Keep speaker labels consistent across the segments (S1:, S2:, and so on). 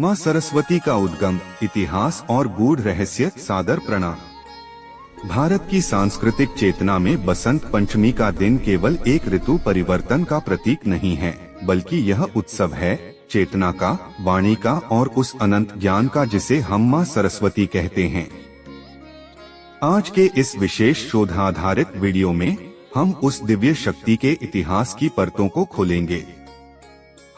S1: माँ सरस्वती का उद्गम, इतिहास और गूढ़ रहस्य। सादर प्रणाम। भारत की सांस्कृतिक चेतना में बसंत पंचमी का दिन केवल एक ऋतु परिवर्तन का प्रतीक नहीं है, बल्कि यह उत्सव है चेतना का, वाणी का और उस अनंत ज्ञान का जिसे हम माँ सरस्वती कहते हैं। आज के इस विशेष शोधाधारित वीडियो में हम उस दिव्य शक्ति के इतिहास की परतों को खोलेंगे।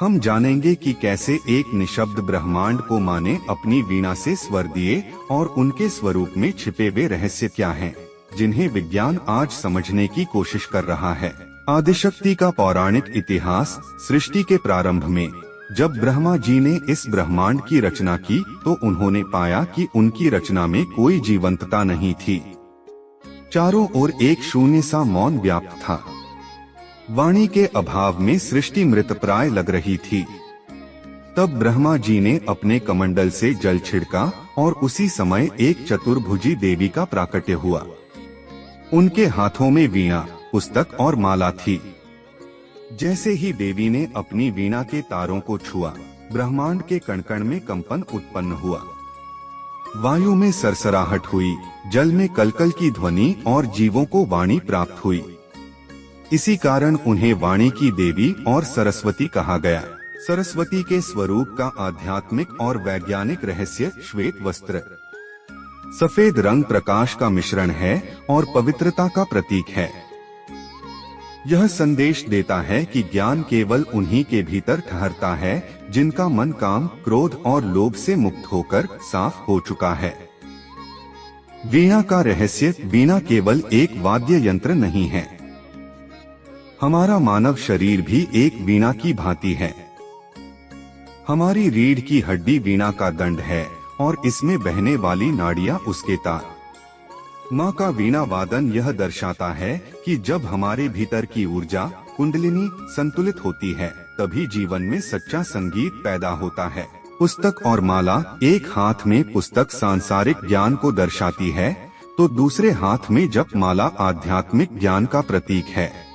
S1: हम जानेंगे कि कैसे एक निशब्द ब्रह्मांड को माँ ने अपनी वीणा से स्वर दिए और उनके स्वरूप में छिपे हुए रहस्य क्या हैं, जिन्हें विज्ञान आज समझने की कोशिश कर रहा है। आदिशक्ति का पौराणिक इतिहास। सृष्टि के प्रारंभ में जब ब्रह्मा जी ने इस ब्रह्मांड की रचना की तो उन्होंने पाया कि उनकी रचना में कोई जीवंतता नहीं थी। चारों ओर एक शून्य सा मौन व्याप्त था। वाणी के अभाव में सृष्टि मृतप्राय लग रही थी। तब ब्रह्मा जी ने अपने कमंडल से जल छिड़का और उसी समय एक चतुर्भुजी देवी का प्राकट्य हुआ। उनके हाथों में वीणा, पुस्तक और माला थी। जैसे ही देवी ने अपनी वीणा के तारों को छुआ, ब्रह्मांड के कण-कण में कंपन उत्पन्न हुआ। वायु में सरसराहट हुई, जल में कलकल की ध्वनि और जीवों को वाणी प्राप्त हुई। इसी कारण उन्हें वाणी की देवी और सरस्वती कहा गया। सरस्वती के स्वरूप का आध्यात्मिक और वैज्ञानिक रहस्य। श्वेत वस्त्र। सफेद रंग प्रकाश का मिश्रण है और पवित्रता का प्रतीक है। यह संदेश देता है कि ज्ञान केवल उन्हीं के भीतर ठहरता है जिनका मन काम, क्रोध और लोभ से मुक्त होकर साफ हो चुका है। वीणा का रहस्य। वीणा केवल एक वाद्य यंत्र नहीं है। हमारा मानव शरीर भी एक वीणा की भांति है। हमारी रीढ़ की हड्डी वीणा का दंड है और इसमें बहने वाली नाड़ियां उसके तार। माँ का वीणा वादन यह दर्शाता है कि जब हमारे भीतर की ऊर्जा, कुंडलिनी संतुलित होती है, तभी जीवन में सच्चा संगीत पैदा होता है। पुस्तक और माला। एक हाथ में पुस्तक सांसारिक ज्ञान को दर्शाती है तो दूसरे हाथ में जप माला आध्यात्मिक ज्ञान का प्रतीक है।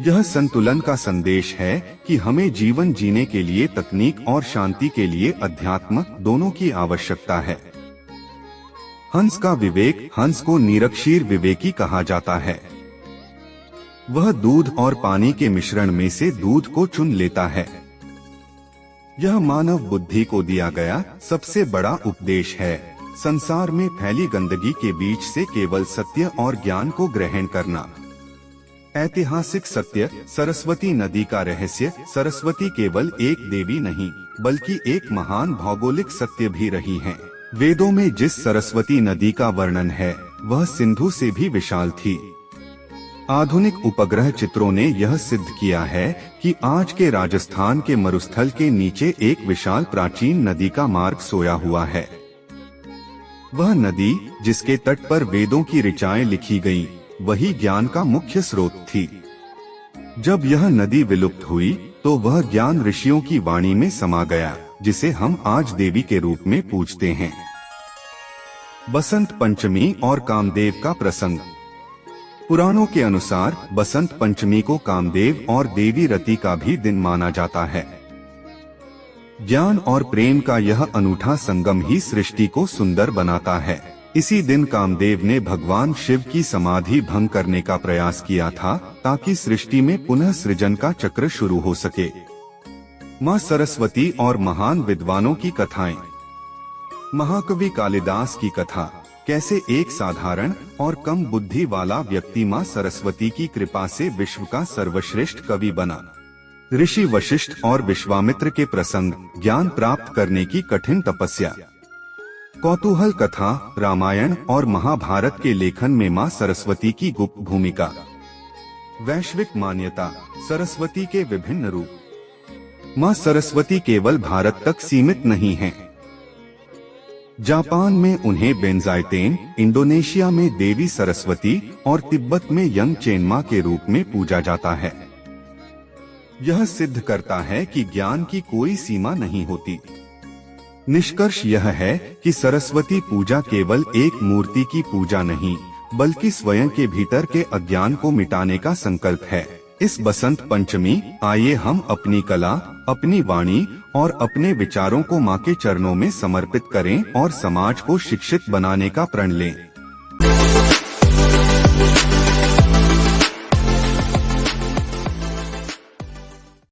S1: यह संतुलन का संदेश है कि हमें जीवन जीने के लिए तकनीक और शांति के लिए अध्यात्म दोनों की आवश्यकता है। हंस का विवेक। हंस को निरक्षीर विवेकी कहा जाता है। वह दूध और पानी के मिश्रण में से दूध को चुन लेता है। यह मानव बुद्धि को दिया गया सबसे बड़ा उपदेश है। संसार में फैली गंदगी के बीच से केवल सत्य और ज्ञान को ग्रहण करना। ऐतिहासिक सत्य। सरस्वती नदी का रहस्य। सरस्वती केवल एक देवी नहीं, बल्कि एक महान भौगोलिक सत्य भी रही हैं। वेदों में जिस सरस्वती नदी का वर्णन है वह सिंधु से भी विशाल थी। आधुनिक उपग्रह चित्रों ने यह सिद्ध किया है कि आज के राजस्थान के मरुस्थल के नीचे एक विशाल प्राचीन नदी का मार्ग सोया हुआ है। वह नदी जिसके तट पर वेदों की ऋचाएं लिखी गईं, वही ज्ञान का मुख्य स्रोत थी। जब यह नदी विलुप्त हुई तो वह ज्ञान ऋषियों की वाणी में समा गया, जिसे हम आज देवी के रूप में पूजते हैं। बसंत पंचमी और कामदेव का प्रसंग। पुराणों के अनुसार बसंत पंचमी को कामदेव और देवी रति का भी दिन माना जाता है। ज्ञान और प्रेम का यह अनूठा संगम ही सृष्टि को सुंदर बनाता है। इसी दिन कामदेव ने भगवान शिव की समाधि भंग करने का प्रयास किया था ताकि सृष्टि में पुनः सृजन का चक्र शुरू हो सके। माँ सरस्वती और महान विद्वानों की कथाएं। महाकवि कालिदास की कथा। कैसे एक साधारण और कम बुद्धि वाला व्यक्ति माँ सरस्वती की कृपा से विश्व का सर्वश्रेष्ठ कवि बना। ऋषि वशिष्ठ और विश्वामित्र के प्रसंग। ज्ञान प्राप्त करने की कठिन तपस्या। कौतूहल कथा। रामायण और महाभारत के लेखन में माँ सरस्वती की गुप्त भूमिका। वैश्विक मान्यता। सरस्वती के विभिन्न रूप। माँ सरस्वती केवल भारत तक सीमित नहीं है। जापान में उन्हें बेंजाइतेन, इंडोनेशिया में देवी सरस्वती और तिब्बत में यंगचेनमा के रूप में पूजा जाता है। यह सिद्ध करता है कि ज्ञान की कोई सीमा नहीं होती। निष्कर्ष यह है कि सरस्वती पूजा केवल एक मूर्ति की पूजा नहीं, बल्कि स्वयं के भीतर के अज्ञान को मिटाने का संकल्प है। इस बसंत पंचमी आइए हम अपनी कला, अपनी वाणी और अपने विचारों को माँ के चरणों में समर्पित करें और समाज को शिक्षित बनाने का प्रण लें।